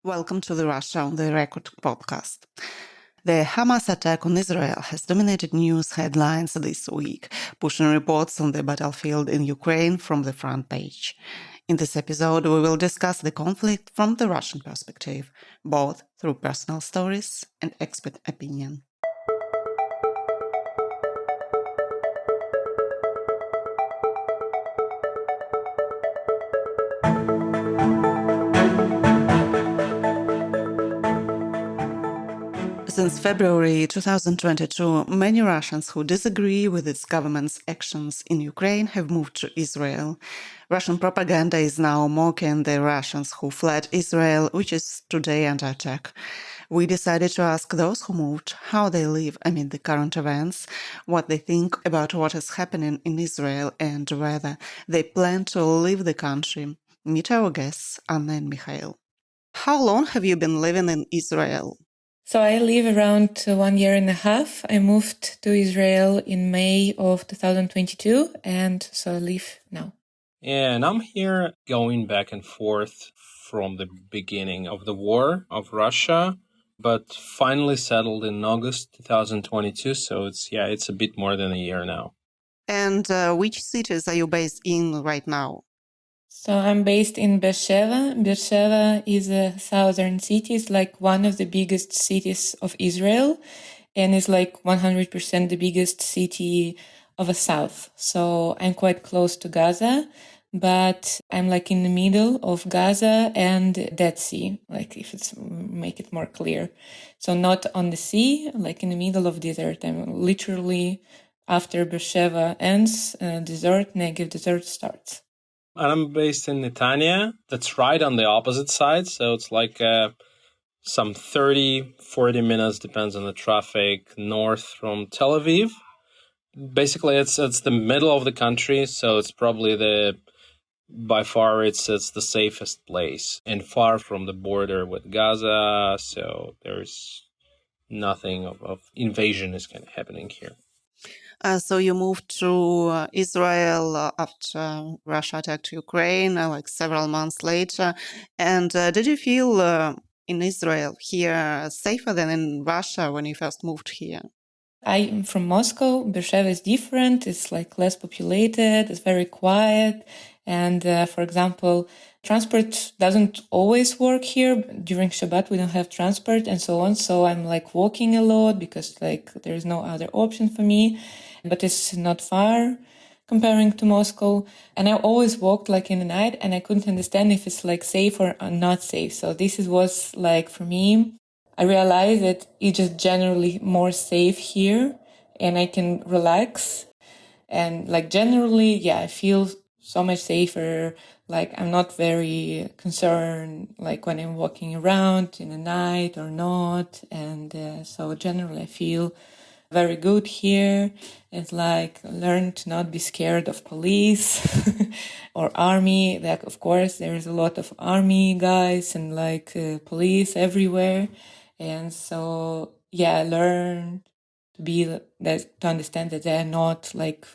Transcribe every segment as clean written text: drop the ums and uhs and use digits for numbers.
Welcome to the Russia on the Record podcast. The Hamas attack on Israel has dominated news headlines this week, pushing reports on the battlefield in Ukraine from the front page. In this episode, we will discuss the conflict from the Russian perspective, both through personal stories and expert opinion. Since February 2022, many Russians who disagree with its government's actions in Ukraine have moved to Israel. Russian propaganda is now mocking the Russians who fled Israel, which is today under attack. We decided to ask those who moved how they live amid the current events, what they think about what is happening in Israel, and whether they plan to leave the country. Meet our guests, Anna and Mikhail. How long have you been living in Israel? So I live around 1 year and a half. I moved to Israel in May of 2022, and so I live now. And I'm here going back and forth from the beginning of the war of Russia, but finally settled in August 2022. So it's a bit more than a year now. And which cities are you based in right now? So I'm based in Beersheba. Beersheba is a southern city. It's like one of the biggest cities of Israel, and it's like 100% the biggest city of the south. So I'm quite close to Gaza, but I'm like in the middle of Gaza and Dead Sea, like if it's make it more clear. So not on the sea, like in the middle of desert. I'm literally after Beersheba ends, Negev desert starts. And I'm based in Netanya. That's right on the opposite side. So it's like some 30, 40 minutes, depends on the traffic, north from Tel Aviv. Basically, it's the middle of the country. So it's probably by far, it's the safest place and far from the border with Gaza. So there's nothing of invasion is kind of happening here. So you moved to Israel after Russia attacked Ukraine, like several months later. And did you feel in Israel here safer than in Russia when you first moved here? I'm from Moscow. Beersheba is different. It's like less populated. It's very quiet. And for example, transport doesn't always work here. During Shabbat, we don't have transport and so on. So I'm like walking a lot because like there's no other option for me. But it's not far comparing to Moscow. And I always walked like in the night and I couldn't understand if it's like safe or not safe. So this was like for me, I realized that it's just generally more safe here and I can relax. And like generally, yeah, I feel so much safer. Like I'm not very concerned like when I'm walking around in the night or not. And so generally I feel very good here. It's like learn to not be scared of police or army. Like of course there's a lot of army guys and like police everywhere. And so, yeah, I learned to understand that they're not like,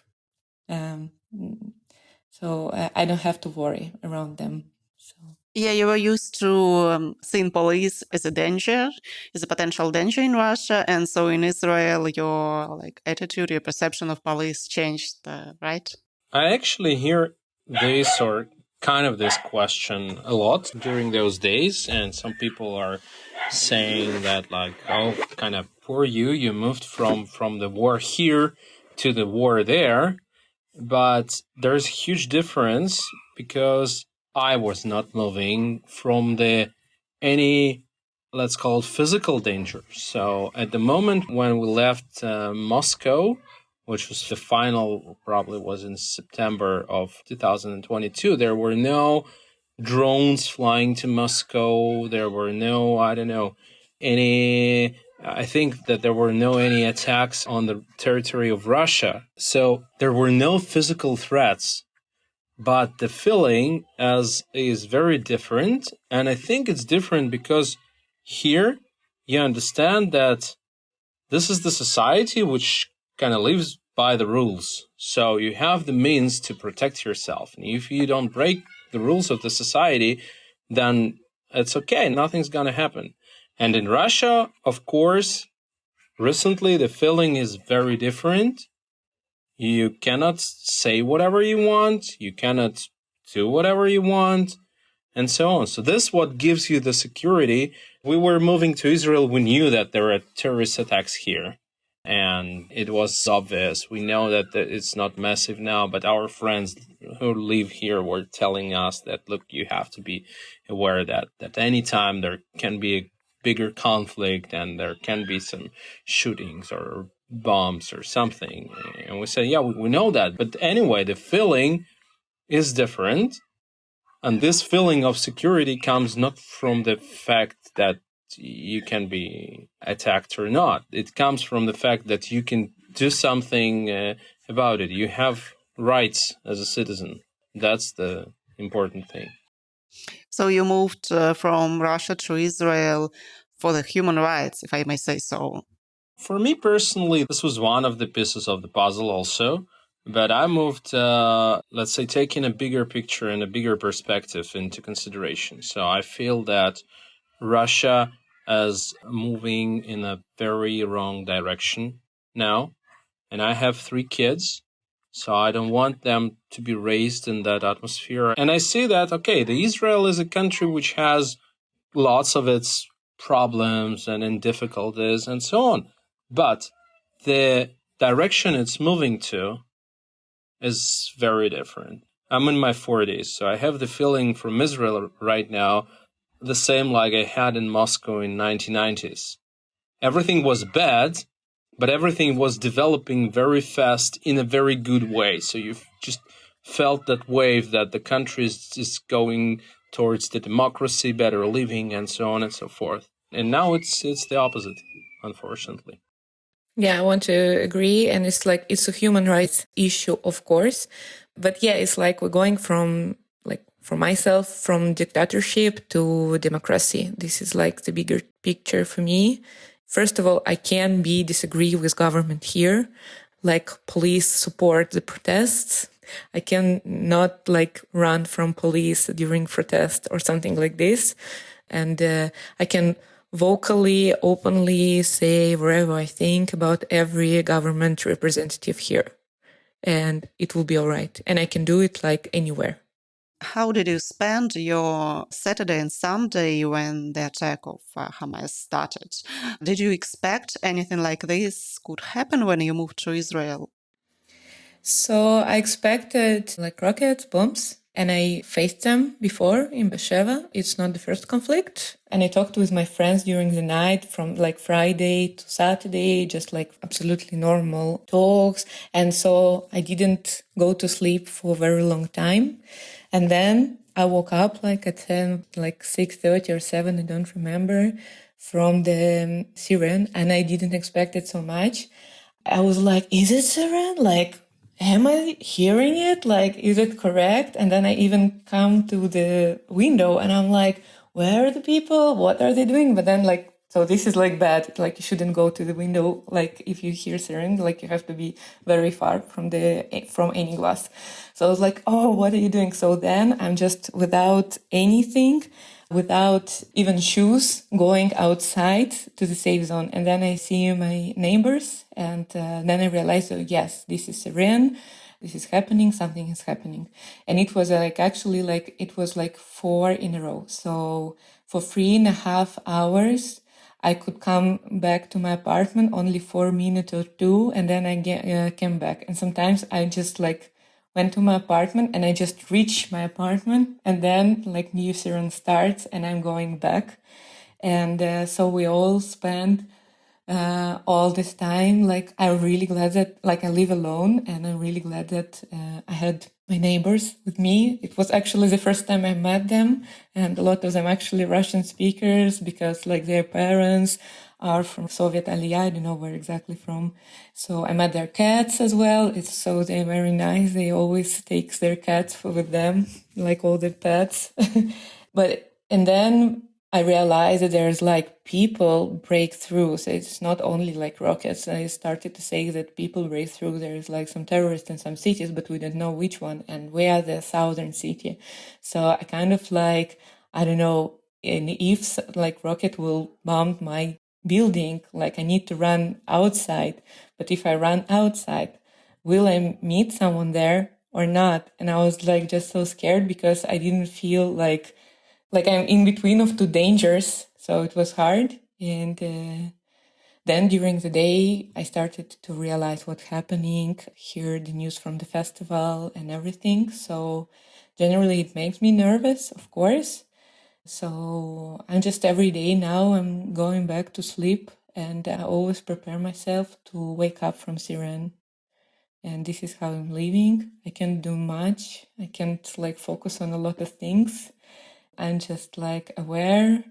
so I don't have to worry around them. So. Yeah, you were used to seeing police as a danger, as a potential danger in Russia. And so in Israel, your like attitude, your perception of police changed, right? I actually hear this or kind of this question a lot during those days. And some people are saying that like, oh, kind of poor you moved from the war here to the war there. But there's a huge difference because I was not moving from any, let's call it physical danger. So at the moment when we left Moscow, which was the final, probably was in September of 2022, there were no drones flying to Moscow. There were no, I think that there were any attacks on the territory of Russia. So there were no physical threats, but the feeling is very different. And I think it's different because here you understand that this is the society which kind of lives by the rules. So you have the means to protect yourself. And if you don't break the rules of the society, then it's okay, nothing's going to happen. And in Russia, of course, recently the feeling is very different. You cannot say whatever you want, you cannot do whatever you want, and so on. So this is what gives you the security. We were moving to Israel, we knew that there were terrorist attacks here, and it was obvious. We know that it's not massive now, but our friends who live here were telling us that, look, you have to be aware that at any time there can be a bigger conflict and there can be some shootings or bombs or something. And we say, yeah, we know that. But anyway, the feeling is different. And this feeling of security comes not from the fact that you can be attacked or not. It comes from the fact that you can do something about it. You have rights as a citizen. That's the important thing. So you moved from Russia to Israel for the human rights, if I may say so. For me personally, this was one of the pieces of the puzzle also. But I moved, let's say, taking a bigger picture and a bigger perspective into consideration. So I feel that Russia is moving in a very wrong direction now. And I have 3 kids, so I don't want them to be raised in that atmosphere. And I see that, okay, Israel is a country which has lots of its problems and difficulties and so on. But the direction it's moving to is very different. I'm in my 40s, so I have the feeling from Israel right now the same like I had in Moscow in 1990s. Everything was bad, but everything was developing very fast in a very good way. So you just felt that wave that the country is going towards the democracy, better living, and so on and so forth. And now it's the opposite, unfortunately. Yeah, I want to agree. And it's like, it's a human rights issue, of course. But yeah, it's like we're going from, like, for myself, from dictatorship to democracy. This is like the bigger picture for me. First of all, I can disagree with government here, like police support the protests. I can not like run from police during protest or something like this. And I can vocally, openly say whatever I think about every government representative here. And it will be all right. And I can do it like anywhere. How did you spend your Saturday and Sunday when the attack of Hamas started? Did you expect anything like this could happen when you moved to Israel? So I expected like rockets, bombs, and I faced them before in Beersheba. It's not the first conflict. And I talked with my friends during the night from like Friday to Saturday, just like absolutely normal talks. And so I didn't go to sleep for a very long time. And then I woke up like at 10, like 6:30 or 7, I don't remember, from the siren. And I didn't expect it so much. I was like, is it siren? Like, am I hearing it? Like, is it correct? And then I even come to the window and I'm like, where are the people? What are they doing? But then like, so this is like bad. Like you shouldn't go to the window. Like if you hear siren, like you have to be very far from any glass. So I was like, oh, what are you doing? So then I'm just without anything, without even shoes, going outside to the safe zone. And then I see my neighbors and then I realized, oh, yes, this is siren. This is happening. Something is happening. And it was like, actually like, it was like 4 in a row. So for 3.5 hours, I could come back to my apartment only for a minute or 2. And then I came back. And sometimes I just like went to my apartment and I just reached my apartment and then like new siren starts and I'm going back. And so we all spent all this time. Like I'm really glad that like I live alone and I'm really glad that I had my neighbors with me. It was actually the first time I met them and a lot of them actually Russian speakers because like their parents are from Soviet Aliyah, I don't know where exactly from. So I met their cats as well. So they're very nice. They always take their cats with them, like all their pets. And then I realized that there's like people break through. So it's not only like rockets. I started to say that people break through. There's like some terrorists in some cities, but we don't know which one. And we are the southern city. So I kind of like, I don't know, And if like rocket will bomb my building, like I need to run outside. But if I run outside, will I meet someone there or not? And I was like just so scared because I didn't feel like I'm in between of two dangers. So it was hard. And then during the day, I started to realize what's happening, hear the news from the festival and everything. So generally it makes me nervous, of course. So I'm just every day now I'm going back to sleep and I always prepare myself to wake up from siren. And this is how I'm living. I can't do much. I can't like focus on a lot of things. I'm just like aware.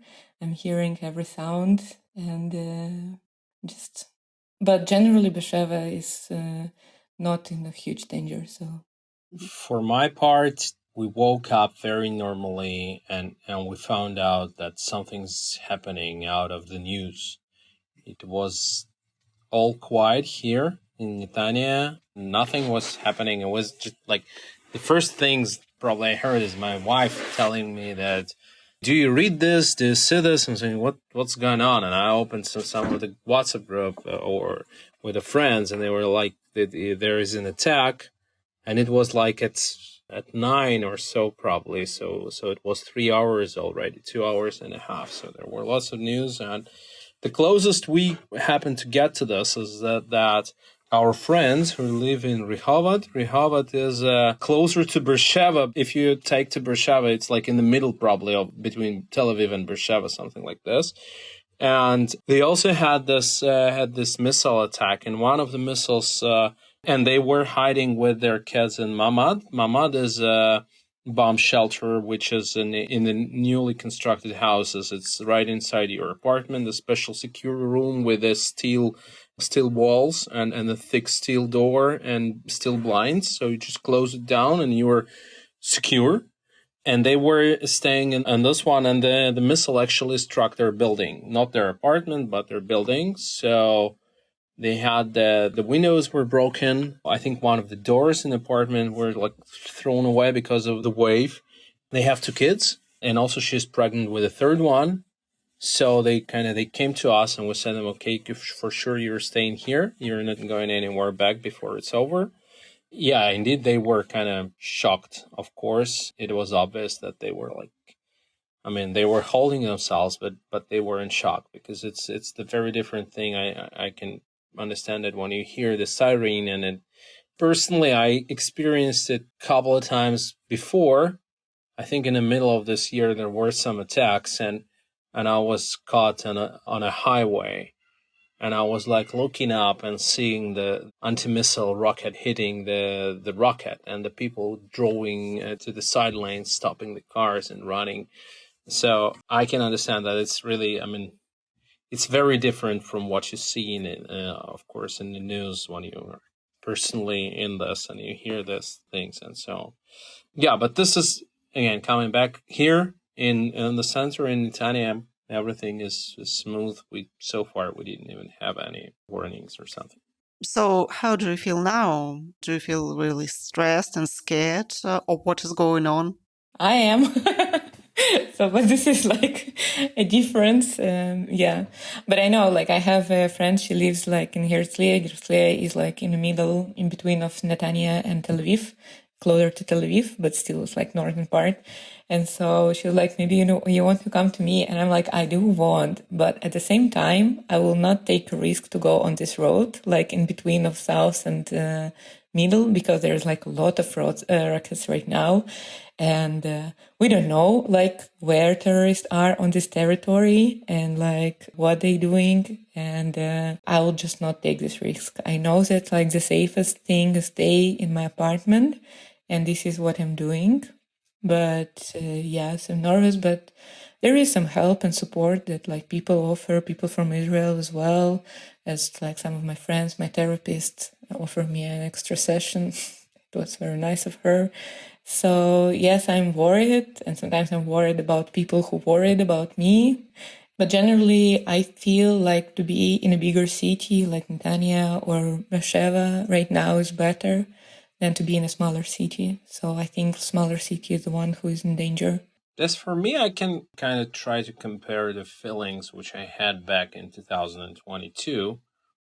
I'm hearing every sound and but generally Beersheva is not in a huge danger. So For my part, we woke up very normally and we found out that something's happening out of the news. It was all quiet here in Netanya. Nothing was happening. It was just like the first things probably I heard is my wife telling me that, do you read this? Do you see this? I'm saying, what's going on? And I opened some of the WhatsApp group or with the friends, and they were like, there is an attack. And it was like at 9 or so probably. So it was 3 hours already, 2.5 hours. So there were lots of news. And the closest we happened to get to this is that our friends who live in Rehovot is closer to Beersheva. If you take to Beersheva, it's like in the middle probably of between Tel Aviv and Beersheva, something like this. And they also had this missile attack, and one of the missiles, and they were hiding with their kids in Mamad. Mamad is a bomb shelter, which is in the newly constructed houses. It's right inside your apartment, a special secure room with a steel walls and a thick steel door and steel blinds. So you just close it down and you're secure. And they were staying in this one, and the missile actually struck their building, not their apartment, but their building. So they had the windows were broken. I think one of the doors in the apartment were like thrown away because of the wave. They have 2 kids, and also she's pregnant with a third one. So they came to us and we said them, okay, for sure you're staying here. You're not going anywhere back before it's over. Yeah, indeed, they were kind of shocked, of course. It was obvious that they were they were holding themselves, but they were in shock because it's the very different thing. I can understand it when you hear the siren, and personally, I experienced it a couple of times before. I think in the middle of this year, there were some attacks, and I was caught on a highway. And I was like looking up and seeing the anti-missile rocket hitting the rocket, and the people drawing to the side lanes, stopping the cars and running. So I can understand that it's really, it's very different from what you see of course, in the news when you're personally in this and you hear these things. And so, yeah, but this is, again, coming back here in the center in Netanya. Everything is smooth. So far we didn't even have any warnings or something. So how do you feel now? Do you feel really stressed and scared of what is going on? I am. So, but this is like a difference. Yeah. But I know, like, I have a friend, she lives like in Herzliya. Herzliya is like in the middle, in between of Netanya and Tel Aviv, closer to Tel Aviv, but still it's like northern part. And so she was like, maybe, you want to come to me? And I'm like, I do want, but at the same time, I will not take a risk to go on this road, like in between of south and middle, because there's like a lot of rockets right now. And we don't know like where terrorists are on this territory and like what they're doing. And I will just not take this risk. I know that like the safest thing is stay in my apartment, and this is what I'm doing. But yes, I'm nervous, but there is some help and support that like people offer, people from Israel as well, as like some of my friends, my therapist offered me an extra session. It was very nice of her. So yes, I'm worried, and sometimes I'm worried about people who worried about me. But generally, I feel like to be in a bigger city like Netanya or Beersheva right now is better than to be in a smaller city. So I think smaller city is the one who is in danger. This, for me, I can kind of try to compare the feelings which I had back in 2022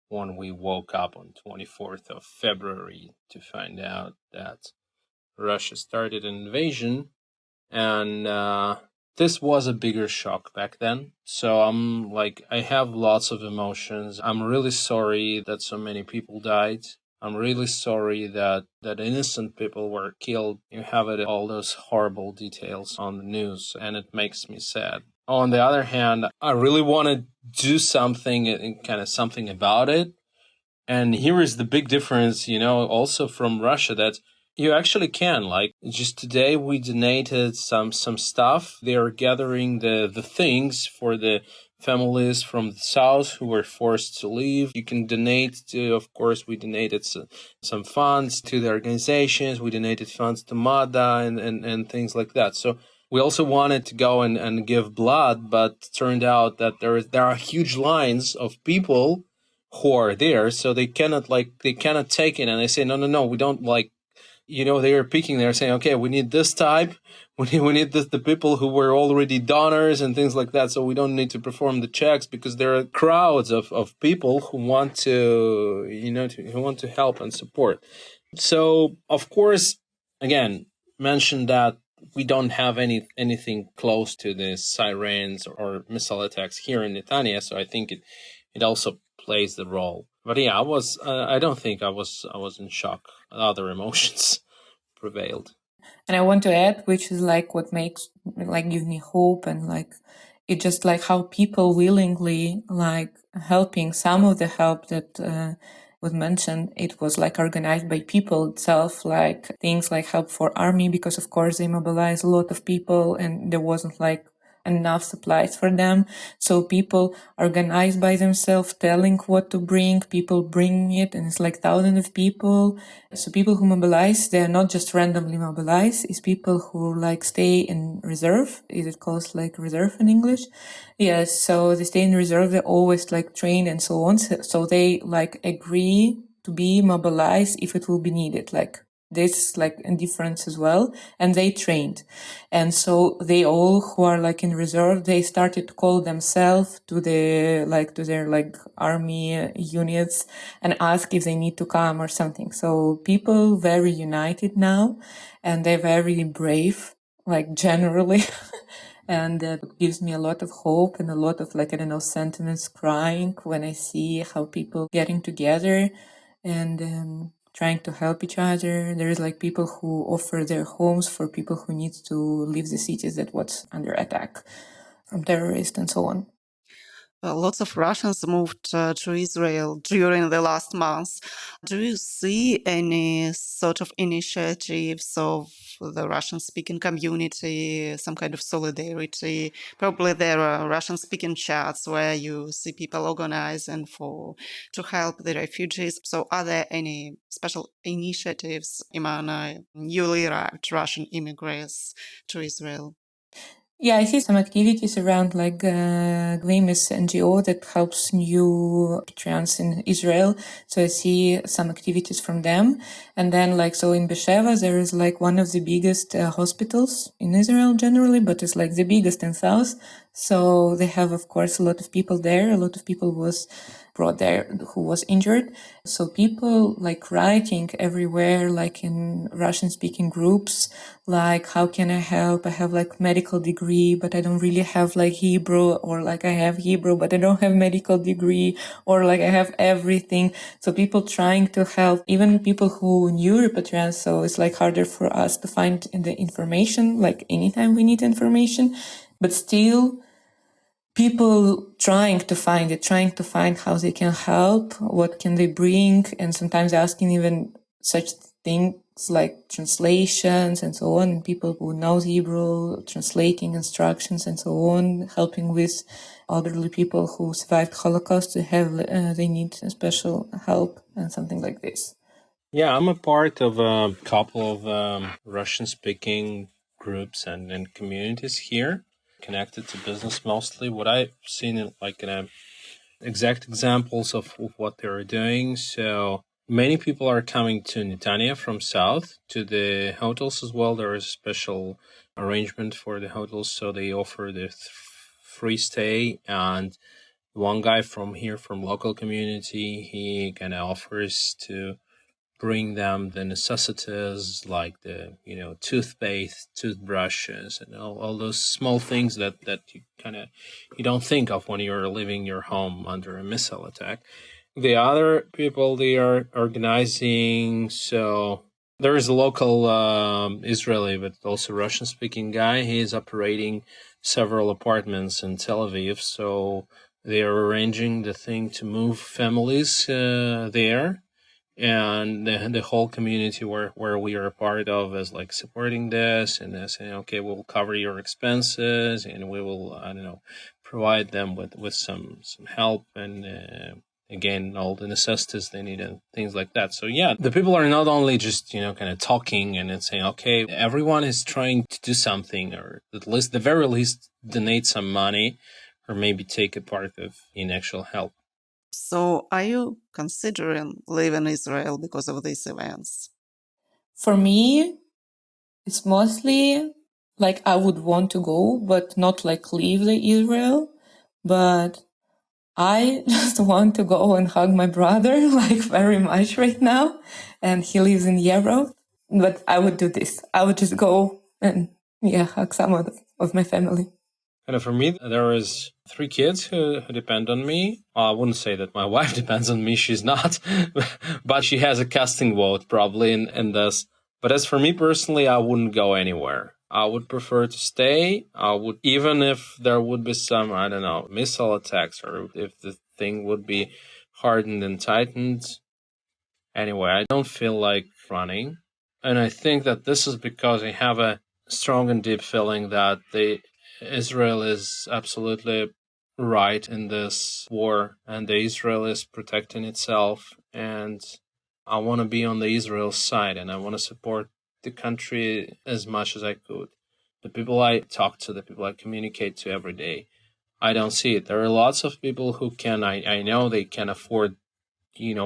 when we woke up on 24th of February to find out that Russia started an invasion. And this was a bigger shock back then. So I have lots of emotions. I'm really sorry that so many people died. I'm really sorry that innocent people were killed. You have all those horrible details on the news, and it makes me sad. On the other hand, I really want to do something, kind of something about it. And here is the big difference, also from Russia, that you actually can. Like, just today we donated some stuff. They are gathering the things for the families from the south who were forced to leave. You can donate to, of course, we donated some funds to the organizations. We donated funds to MADA and things like that. So we also wanted to go and give blood, but turned out that there are huge lines of people who are there, so they cannot take it, and they say no, we don't they are picking. They're saying, okay, we need this type, we need the people who were already donors and things like that, so we don't need to perform the checks, because there are crowds of people who want to who want to help and support. So of course, again, mention that we don't have anything close to the sirens or missile attacks here in Netanya, so I think it also plays the role. But yeah, I don't think I was in shock. Other emotions prevailed. And I want to add, which is what makes give me hope, and it just how people willingly helping. Some of the help that was mentioned, it was organized by people itself, things like help for army, because of course they mobilize a lot of people and there wasn't enough supplies for them. So people organize by themselves, telling what to bring, people bringing it, and it's thousands of people. So people who mobilize, they're not just randomly mobilized, it's people who stay in reserve. Is it called reserve in English? Yes, so they stay in reserve, they're always trained and so on. So they agree to be mobilized if it will be needed. This indifference as well, and they trained, and so they all who are in reserve, they started to call themselves to the to their army units and ask if they need to come or something. So people very united now, and they're very brave, generally. And that gives me a lot of hope and a lot of sentiments crying when I see how people getting together and trying to help each other. There is people who offer their homes for people who need to leave the cities that was under attack from terrorists and so on. Lots of Russians moved to Israel during the last months. Do you see any sort of initiatives of the Russian-speaking community, some kind of solidarity? Probably there are Russian-speaking chats where you see people organizing to help the refugees. So are there any special initiatives among newly arrived Russian immigrants to Israel? Yeah, I see some activities around Glemis NGO that helps new trans in Israel. So I see some activities from them. And then so in Beersheva, there is one of the biggest hospitals in Israel generally, but it's the biggest in South. So they have, of course, a lot of people there. A lot of people was brought there who was injured. So people writing everywhere, in Russian speaking groups, how can I help? I have medical degree, but I don't really have Hebrew, or I have Hebrew, but I don't have medical degree, or I have everything. So people trying to help, even people who knew repatriants. So it's harder for us to find the information, anytime we need information, but still people trying to find how they can help, what can they bring, and sometimes asking even such things like translations and so on, and people who know Hebrew, translating instructions and so on, helping with elderly people who survived Holocaust, they need special help and something like this. Yeah, I'm a part of a couple of Russian-speaking groups and communities here, connected to business mostly. What I've seen in exact examples of what they're doing. So Many people are coming to Netanya from south to the hotels as well. There is a special arrangement for the hotels, so they offer the free stay. And one guy from here, from local community, he kind of offers to bring them the necessities like the toothpaste, toothbrushes, and all those small things that you don't think of when you're leaving your home under a missile attack. The other people, they are organizing, so there is a local Israeli but also Russian speaking guy. He is operating several apartments in Tel Aviv, so they are arranging the thing to move families there, and the whole community where we are a part of is like supporting this and saying, okay, we'll cover your expenses and we will provide them with some help and again all the necessities they need and things like that. So yeah, the people are not only just kind of talking and saying, okay, everyone is trying to do something, or at least the very least donate some money or maybe take a part of in actual help. So are you considering leaving Israel because of these events? For me, it's mostly like I would want to go, but not like leave the Israel. But I just want to go and hug my brother like very much right now. And he lives in Europe. But I would do this. I would just go and hug some of my family. And for me, there is 3 kids who depend on me. I wouldn't say that my wife depends on me. She's not. But she has a casting vote probably in this. But as for me personally, I wouldn't go anywhere. I would prefer to stay. I would, even if there would be some, missile attacks, or if the thing would be hardened and tightened. Anyway, I don't feel like running. And I think that this is because I have a strong and deep feeling that Israel is absolutely right in this war, and Israel is protecting itself, and I want to be on the Israel side, and I want to support the country as much as I could. The people I talk to, the people I communicate to every day, I don't see it. There are lots of people who can, I know they can afford,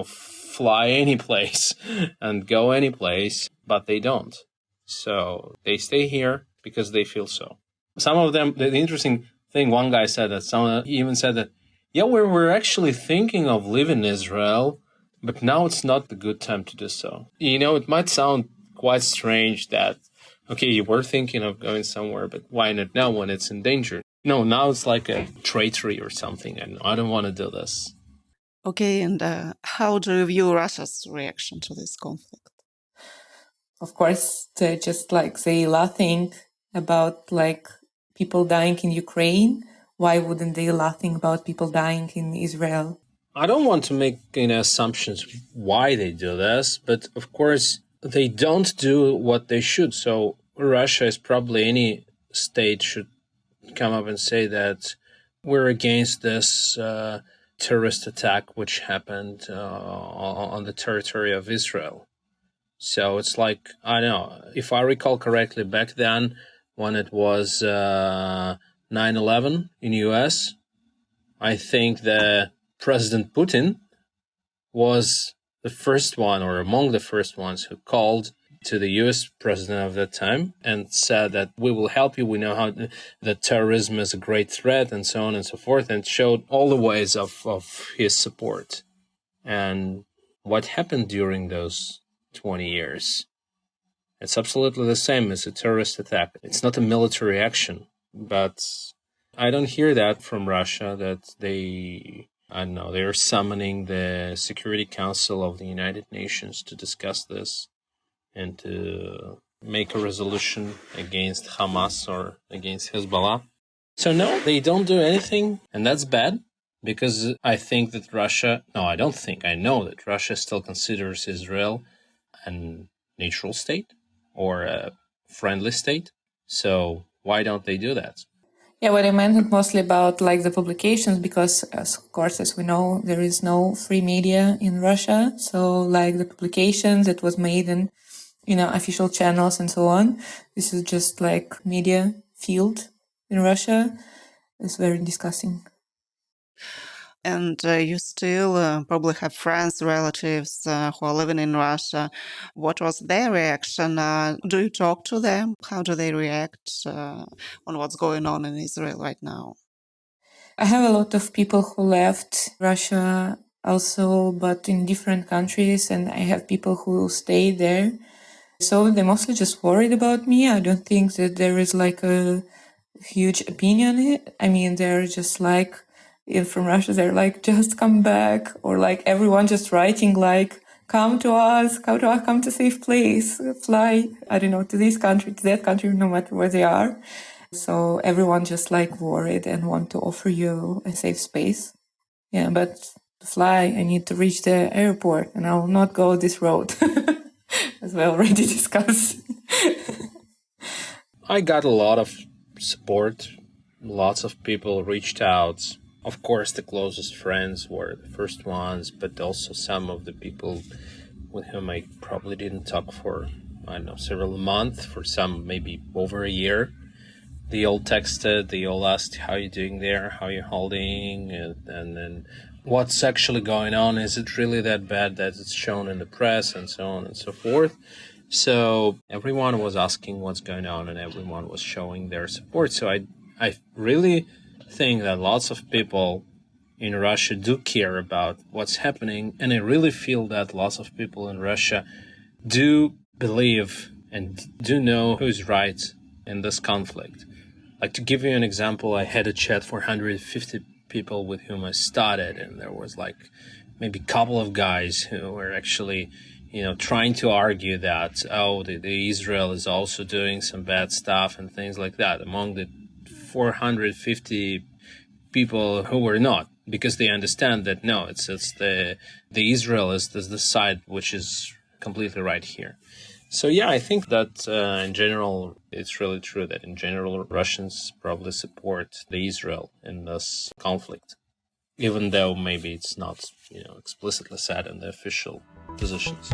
fly any place and go any place, but they don't. So they stay here because they feel so. Some of them, the interesting thing, one guy said that, someone even said that, yeah, we're actually thinking of leaving Israel, but now it's not the good time to do so. It might sound quite strange that, okay, you were thinking of going somewhere, but why not now when it's in danger? No, now it's like a treachery or something, and I don't want to do this. Okay, and how do you view Russia's reaction to this conflict? Of course, they're just say laughing about people dying in Ukraine. Why wouldn't they laughing about people dying in Israel? I don't want to make assumptions why they do this, but of course they don't do what they should. So Russia, is probably any state, should come up and say that we're against this terrorist attack which happened on the territory of Israel. So it's like, I don't know, if I recall correctly, back then when it was 9/11 in US, I think that President Putin was the first one, or among the first ones, who called to the US president of that time and said that we will help you. We know how that terrorism is a great threat, and so on and so forth, and showed all the ways of his support. And what happened during those 20 years? It's absolutely the same as a terrorist attack. It's not a military action, but I don't hear that from Russia, that they're summoning the Security Council of the United Nations to discuss this and to make a resolution against Hamas or against Hezbollah. So no, they don't do anything, and that's bad, because I think that I know that Russia still considers Israel a neutral state or a friendly state. So why don't they do that? Yeah, what I meant mostly about the publications, because of course, as we know, there is no free media in Russia. So the publications that was made in, official channels and so on, this is just media field in Russia. It's very disgusting. And you still probably have friends, relatives who are living in Russia. What was their reaction? Do you talk to them? How do they react on what's going on in Israel right now? I have a lot of people who left Russia also, but in different countries, and I have people who stay there. So they're mostly just worried about me. I don't think that there is like a huge opinion. I mean, they're just like, from Russia, they're like, just come back, or like everyone just writing like, come to us, come to safe place, fly, I don't know, to this country, to that country, no matter where they are. So everyone just like worried and want to offer you a safe space. Yeah, but to fly, I need to reach the airport, and I will not go this road, as we already discussed. I got a lot of support. Lots of people reached out. Of course, the closest friends were the first ones, but also some of the people with whom I probably didn't talk for, I don't know, several months, for some maybe over a year. They all texted, they all asked, how you doing there, how you holding, and then what's actually going on, is it really that bad that it's shown in the press, and so on and so forth. So everyone was asking what's going on, and everyone was showing their support. So I really think that lots of people in Russia do care about what's happening, and I really feel that lots of people in Russia do believe and do know who's right in this conflict. Like, to give you an example, I had a chat for 150 people with whom I started, and there was like maybe a couple of guys who were actually, trying to argue that, the Israel is also doing some bad stuff and things like that, among the 450 people who were not, because they understand that no, it's the Israel is the side which is completely right here. So yeah, I think that in general, it's really true that in general, Russians probably support the Israel in this conflict, even though maybe it's not, explicitly said in the official positions.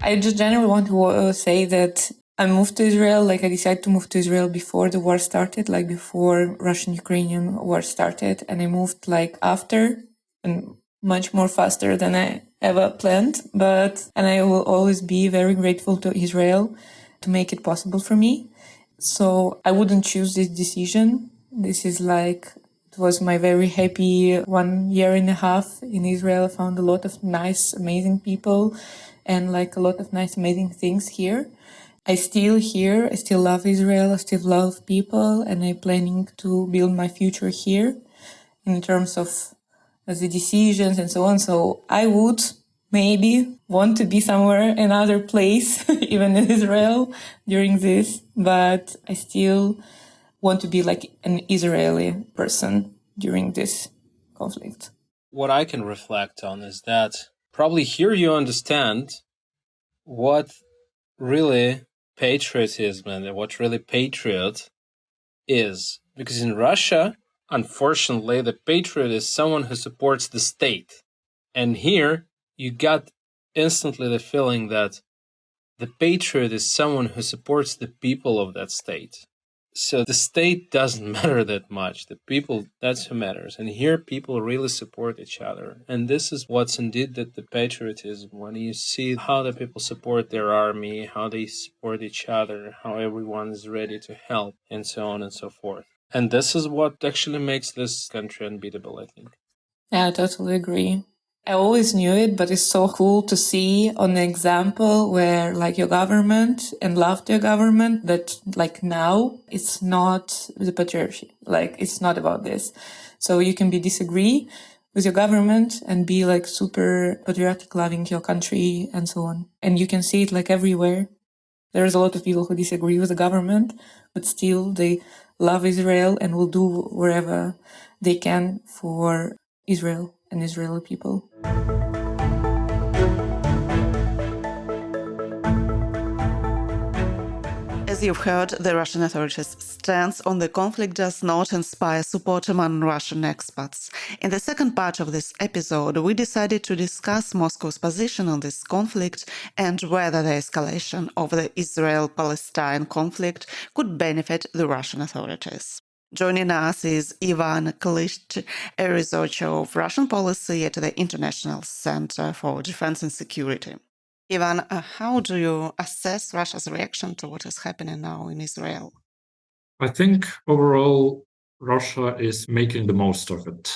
I just generally want to say that I moved to Israel, like I decided to move to Israel before the war started, like before Russian-Ukrainian war started. And I moved like after, and much more faster than I ever planned. And I will always be very grateful to Israel to make it possible for me. So I wouldn't choose this decision. This is like, it was my very happy 1.5 years in Israel. I found a lot of nice, amazing people and like a lot of nice, amazing things here. I still love Israel. I still love people, and I'm planning to build my future here in terms of the decisions and so on. So I would maybe want to be somewhere, another place, even in Israel during this, but I still want to be like an Israeli person during this conflict. What I can reflect on is that probably here you understand what really patriotism and what really patriot is. Because in Russia, unfortunately, the patriot is someone who supports the state. And here, you got instantly the feeling that the patriot is someone who supports the people of that state. So the state doesn't matter that much. The people, that's who matters. And here, people really support each other. And this is what's indeed the patriotism. When you see how the people support their army, how they support each other, how everyone is ready to help, and so on and so forth. And this is what actually makes this country unbeatable, I think. Yeah, I totally agree. I always knew it, but it's so cool to see on an example where like your government and loved your government, that like now it's not the patriarchy. Like it's not about this. So you can disagree with your government and be like super patriotic, loving your country and so on. And you can see it like everywhere. There's a lot of people who disagree with the government, but still they love Israel and will do wherever they can for Israel and Israeli people. As As you've heard, the Russian authorities' stance on the conflict does not inspire support among Russian experts. In the second part of this episode, we decided to discuss Moscow's position on this conflict and whether the escalation of the Israel-Palestine conflict could benefit the Russian authorities. Joining us is Ivan Klyszcz, a researcher of Russian policy at the International Center for Defense and Security. Ivan, how do you assess Russia's reaction to what is happening now in Israel? I think overall, Russia is making the most of it,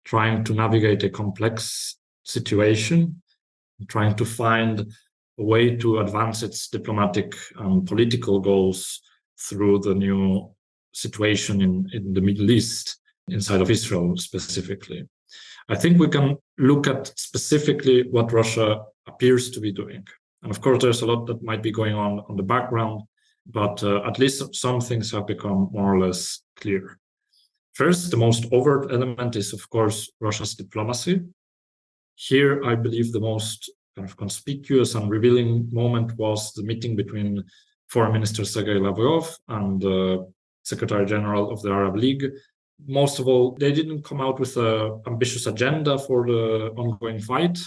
trying to navigate a complex situation, trying to find a way to advance its diplomatic and political goals through the new situation in the Middle East, inside of Israel specifically. I think we can look at specifically what Russia appears to be doing. And of course, there's a lot that might be going on the background, but at least some things have become more or less clear. First, the most overt element is, of course, Russia's diplomacy. Here, I believe the most kind of conspicuous and revealing moment was the meeting between Foreign Minister Sergei Lavrov and the Secretary General of the Arab League. Most of all, they didn't come out with an ambitious agenda for the ongoing fight,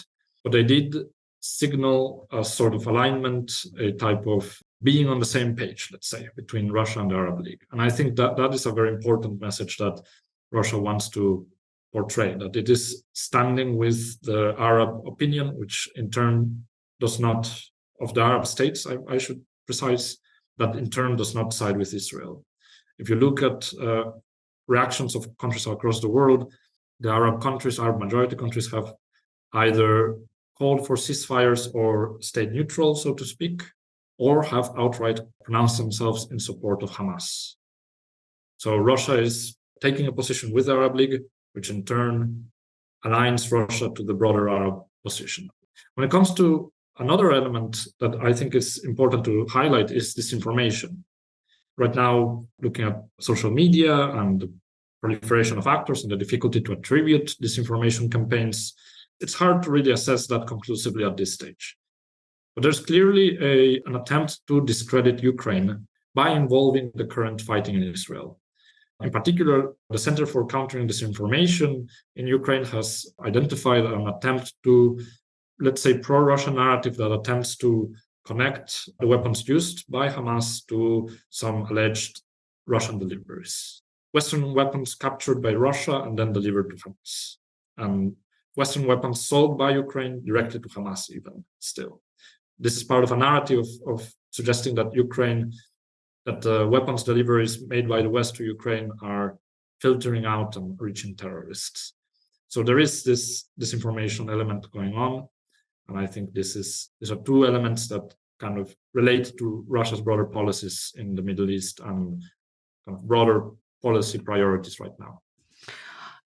but they did signal a sort of alignment, a type of being on the same page, let's say, between Russia and the Arab League. And I think that is a very important message that Russia wants to portray, that it is standing with the Arab opinion, which in turn does not, of the Arab states, I should precise, that in turn does not side with Israel. If you look at reactions of countries across the world, the Arab countries, Arab majority countries, have either called for ceasefires or stayed neutral, so to speak, or have outright pronounced themselves in support of Hamas. So Russia is taking a position with the Arab League, which in turn aligns Russia to the broader Arab position. When it comes to another element that I think is important to highlight is disinformation. Right now, looking at social media and the proliferation of actors and the difficulty to attribute disinformation campaigns, it's hard to really assess that conclusively at this stage. But there's clearly an attempt to discredit Ukraine by involving the current fighting in Israel. In particular, the Center for Countering Disinformation in Ukraine has identified an attempt to, let's say, pro-Russian narrative that attempts to connect the weapons used by Hamas to some alleged Russian deliveries. Western weapons captured by Russia and then delivered to Hamas. And Western weapons sold by Ukraine directly to Hamas even still. This is part of a narrative of suggesting that the weapons deliveries made by the West to Ukraine are filtering out and reaching terrorists. So there is this disinformation element going on. And I think these are two elements that kind of relate to Russia's broader policies in the Middle East and kind of broader policy priorities right now.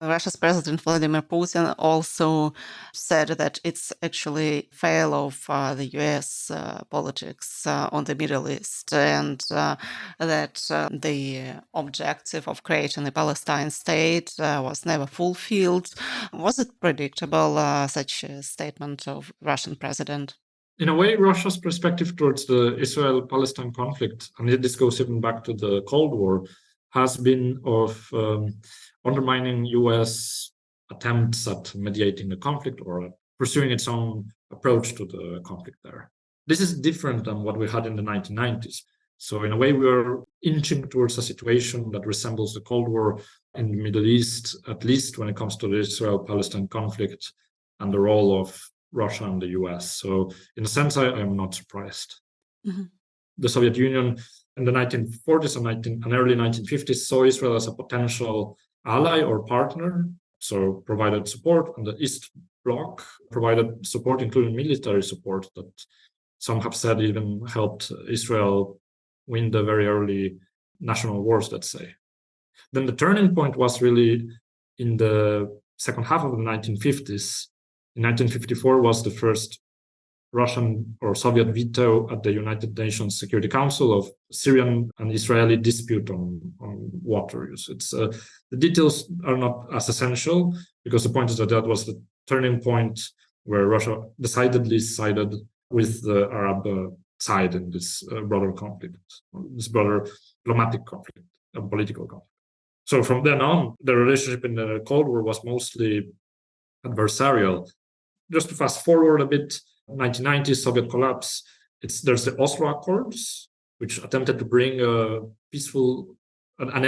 Russia's President Vladimir Putin also said that it's actually fail of the US politics on the Middle East, and that the objective of creating a Palestine state was never fulfilled. Was it predictable, such a statement of Russian president? In a way, Russia's perspective towards the Israel-Palestine conflict, and this goes even back to the Cold War, has been of undermining US attempts at mediating the conflict or pursuing its own approach to the conflict there. This is different than what we had in the 1990s. So in a way, we are inching towards a situation that resembles the Cold War in the Middle East, at least when it comes to the Israel-Palestine conflict and the role of Russia and the US. So in a sense, I am not surprised. Mm-hmm. The Soviet Union in the 1940s and early 1950s saw Israel as a potential ally or partner, so provided support, and the East Bloc provided support, including military support, that some have said even helped Israel win the very early national wars, let's say. Then the turning point was really in the second half of the 1950s. In 1954 was the first Russian or Soviet veto at the United Nations Security Council of Syrian and Israeli dispute on water use. The details are not as essential, because the point is that was the turning point where Russia decidedly sided with the Arab side in this broader conflict, this broader diplomatic conflict, political conflict. So from then on, the relationship in the Cold War was mostly adversarial. Just to fast forward a bit, 1990s, Soviet collapse, there's the Oslo Accords, which attempted to bring an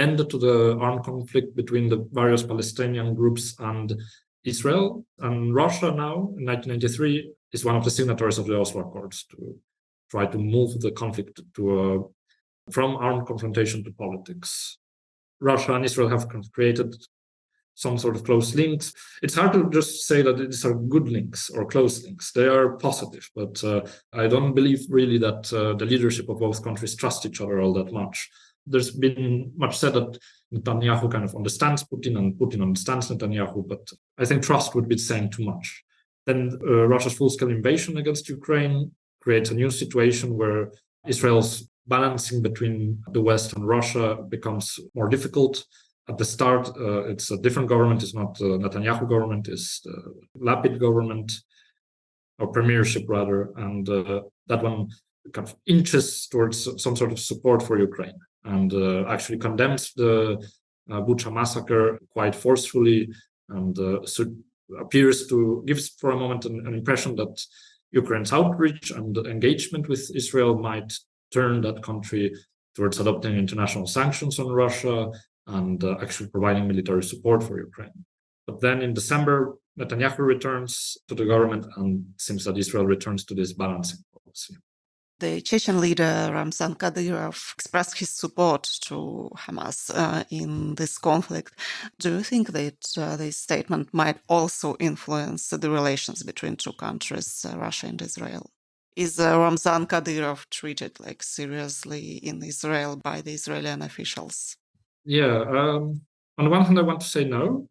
end to the armed conflict between the various Palestinian groups and Israel. And Russia now, in 1993, is one of the signatories of the Oslo Accords to try to move the conflict from armed confrontation to politics. Russia and Israel have created some sort of close links. It's hard to just say that these are good links or close links. They are positive, but I don't believe really that the leadership of both countries trust each other all that much. There's been much said that Netanyahu kind of understands Putin and Putin understands Netanyahu, but I think trust would be saying too much. Then Russia's full-scale invasion against Ukraine creates a new situation where Israel's balancing between the West and Russia becomes more difficult. At the start, it's a different government. It's not the Netanyahu government, it's the Lapid government, or premiership rather, and that one kind of inches towards some sort of support for Ukraine and actually condemns the Bucha massacre quite forcefully and gives for a moment an impression that Ukraine's outreach and engagement with Israel might turn that country towards adopting international sanctions on Russia and actually providing military support for Ukraine. But then in December, Netanyahu returns to the government, and it seems that Israel returns to this balancing policy. The Chechen leader Ramzan Kadyrov expressed his support to Hamas in this conflict. Do you think that this statement might also influence the relations between two countries, Russia and Israel? Is Ramzan Kadyrov treated seriously in Israel by the Israeli officials? Yeah, on the one hand, I want to say no.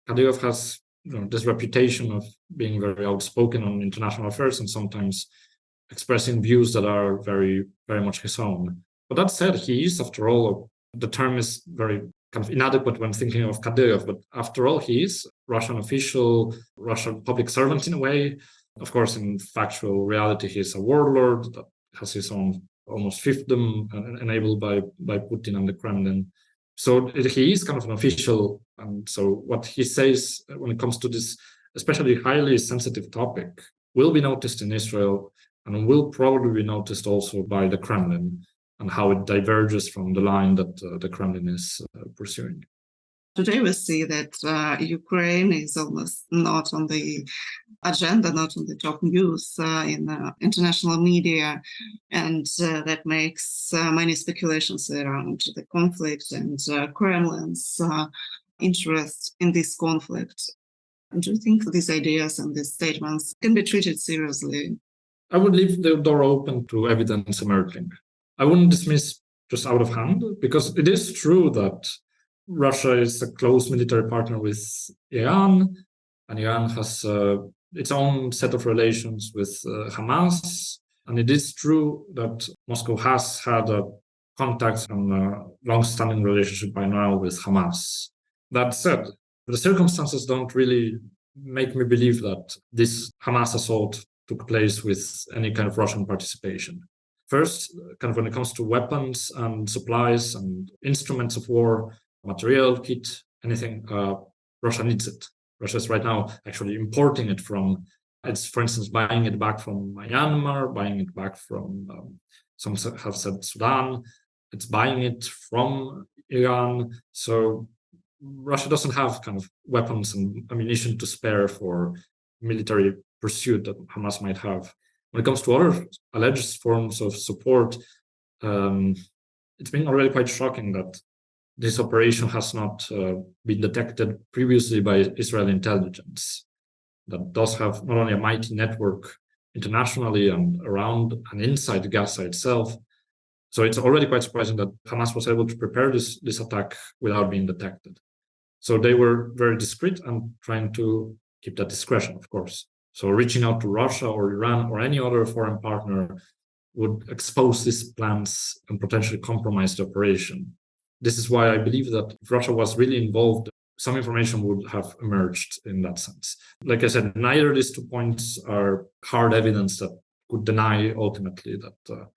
Kadyrov has this reputation of being very outspoken on international affairs and sometimes expressing views that are very, very much his own. But that said, he is, after all, the term is very kind of inadequate when thinking of Kadyrov, but after all, he is Russian official, Russian public servant in a way. Of course, in factual reality, he is a warlord that has his own almost fiefdom enabled by Putin and the Kremlin. So he is kind of an official. And so what he says when it comes to this, especially highly sensitive topic, will be noticed in Israel and will probably be noticed also by the Kremlin and how it diverges from the line that the Kremlin is pursuing. Today we see that Ukraine is almost not on the agenda, not on the top news in international media, and that makes many speculations around the conflict and Kremlin's interest in this conflict. Do you think these ideas and these statements can be treated seriously? I would leave the door open to evidence emerging. I wouldn't dismiss just out of hand, because it is true that Russia is a close military partner with Iran, and Iran has its own set of relations with Hamas. And it is true that Moscow has had contacts and a long-standing relationship by now with Hamas. That said, the circumstances don't really make me believe that this Hamas assault took place with any kind of Russian participation. First, kind of when it comes to weapons and supplies and instruments of war, material, kit, anything, Russia needs it. Russia is right now actually importing it it's for instance, buying it back from Myanmar, buying it back from, some have said Sudan, it's buying it from Iran. So Russia doesn't have kind of weapons and ammunition to spare for military pursuit that Hamas might have. When it comes to other alleged forms of support, it's been already quite shocking that this operation has not been detected previously by Israeli intelligence. That does have not only a mighty network internationally and around and inside Gaza itself. So it's already quite surprising that Hamas was able to prepare this attack without being detected. So they were very discreet and trying to keep that discretion, of course. So reaching out to Russia or Iran or any other foreign partner would expose these plans and potentially compromise the operation. This is why I believe that if Russia was really involved, some information would have emerged in that sense. Like I said, neither of these 2 points are hard evidence that could deny ultimately that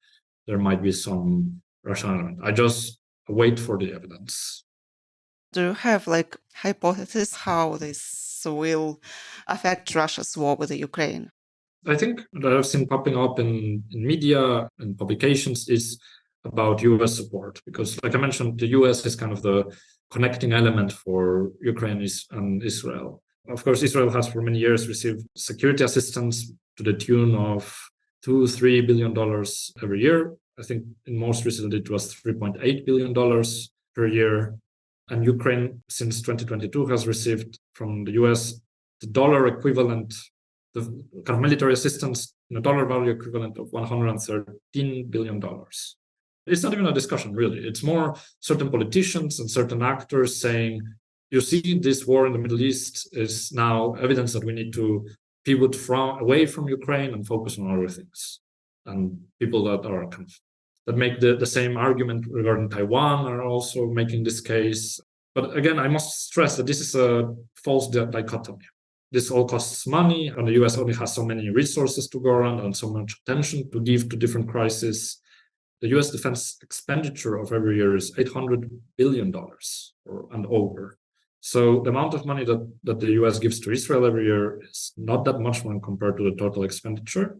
there might be some Russian element. I just wait for the evidence. Do you have hypothesis how this will affect Russia's war with the Ukraine? I think that I've seen popping up in media and publications is about US support, because like I mentioned, the US is kind of the connecting element for Ukraine and Israel. Of course, Israel has for many years received security assistance to the tune of $2-3 billion every year. I think in most recently it was $3.8 billion per year. And Ukraine since 2022 has received from the US the dollar equivalent, the kind of military assistance in a dollar value equivalent of $113 billion. It's not even a discussion, really. It's more certain politicians and certain actors saying, you see, this war in the Middle East is now evidence that we need to pivot away from Ukraine and focus on other things. And people that are that make the same argument regarding Taiwan are also making this case. But again, I must stress that this is a false dichotomy. This all costs money, and the US only has so many resources to go around and so much attention to give to different crises. The US defense expenditure of every year is $800 billion and over. So the amount of money that the US gives to Israel every year is not that much when compared to the total expenditure.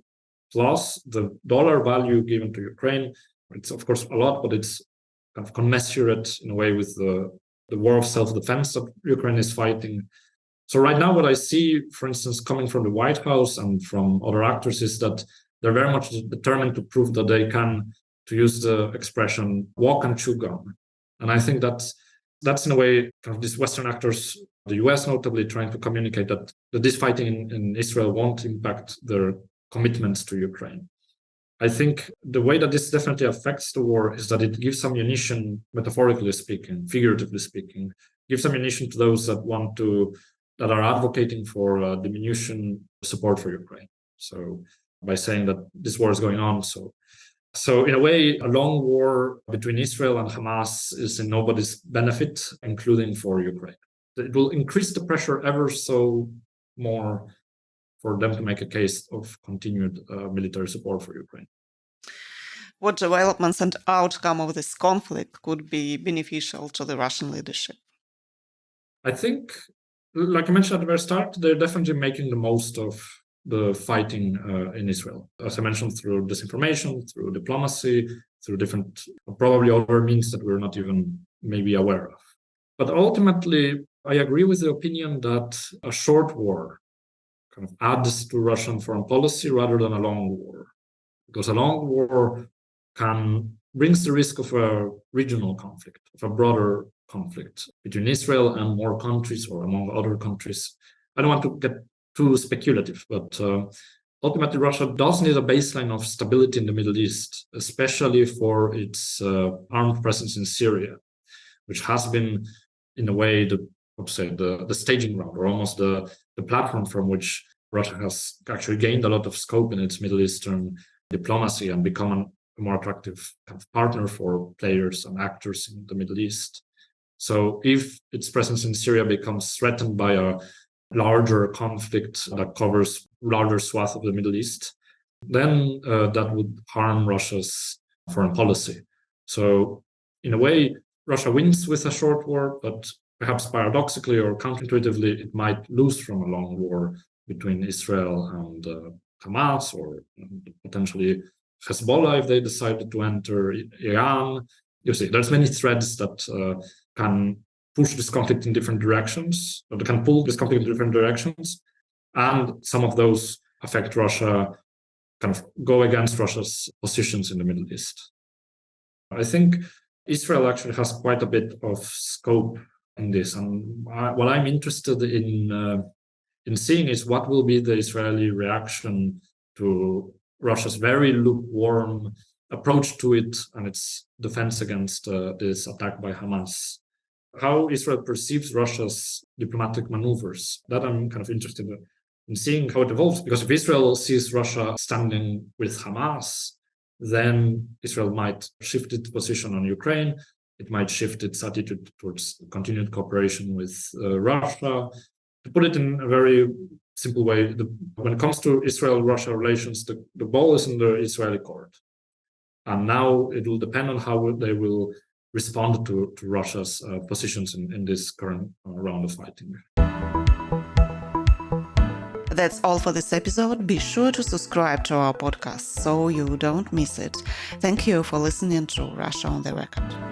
Plus the dollar value given to Ukraine, it's of course a lot, but it's kind of commensurate in a way with the war of self-defense that Ukraine is fighting. So right now what I see, for instance, coming from the White House and from other actors is that they're very much determined to prove that they can, to use the expression, walk and chew gum. And I think that's in a way kind of these Western actors, the US notably, trying to communicate that this fighting in Israel won't impact their commitments to Ukraine. I think the way that this definitely affects the war is that it gives ammunition, metaphorically speaking, figuratively speaking, gives ammunition to those that are advocating for diminution support for Ukraine. So by saying that this war is going on, so in a way, a long war between Israel and Hamas is in nobody's benefit, including for Ukraine. It will increase the pressure ever so more for them to make a case of continued military support for Ukraine. What developments and outcome of this conflict could be beneficial to the Russian leadership? I think, like I mentioned at the very start, they're definitely making the most of the fighting in Israel. As I mentioned, through disinformation, through diplomacy, through different, probably other means that we're not even maybe aware of. But ultimately, I agree with the opinion that a short war kind of adds to Russian foreign policy rather than a long war. Because a long war brings the risk of a regional conflict, of a broader conflict between Israel and more countries or among other countries. I don't want to get too speculative, but ultimately Russia does need a baseline of stability in the Middle East, especially for its armed presence in Syria, which has been, in a way, the staging ground, or almost the platform from which Russia has actually gained a lot of scope in its Middle Eastern diplomacy and become a more attractive kind of partner for players and actors in the Middle East. So if its presence in Syria becomes threatened by a larger conflict that covers larger swath of the Middle East, then that would harm Russia's foreign policy. So in a way, Russia wins with a short war, but perhaps paradoxically or counterintuitively, it might lose from a long war between Israel and Hamas, or potentially Hezbollah if they decided to enter Iran. You see, there's many threads that can push this conflict in different directions, or they can pull this conflict in different directions, and some of those affect Russia, kind of go against Russia's positions in the Middle East. I think Israel actually has quite a bit of scope in this, and what I'm interested in seeing is what will be the Israeli reaction to Russia's very lukewarm approach to it and its defense against this attack by Hamas. How Israel perceives Russia's diplomatic maneuvers, that I'm kind of interested in seeing how it evolves. Because if Israel sees Russia standing with Hamas, then Israel might shift its position on Ukraine. It might shift its attitude towards continued cooperation with Russia. To put it in a very simple way, when it comes to Israel-Russia relations, the ball is in the Israeli court. And now it will depend on how they will respond to Russia's positions in this current round of fighting. That's all for this episode. Be sure to subscribe to our podcast so you don't miss it. Thank you for listening to Russia on the Record.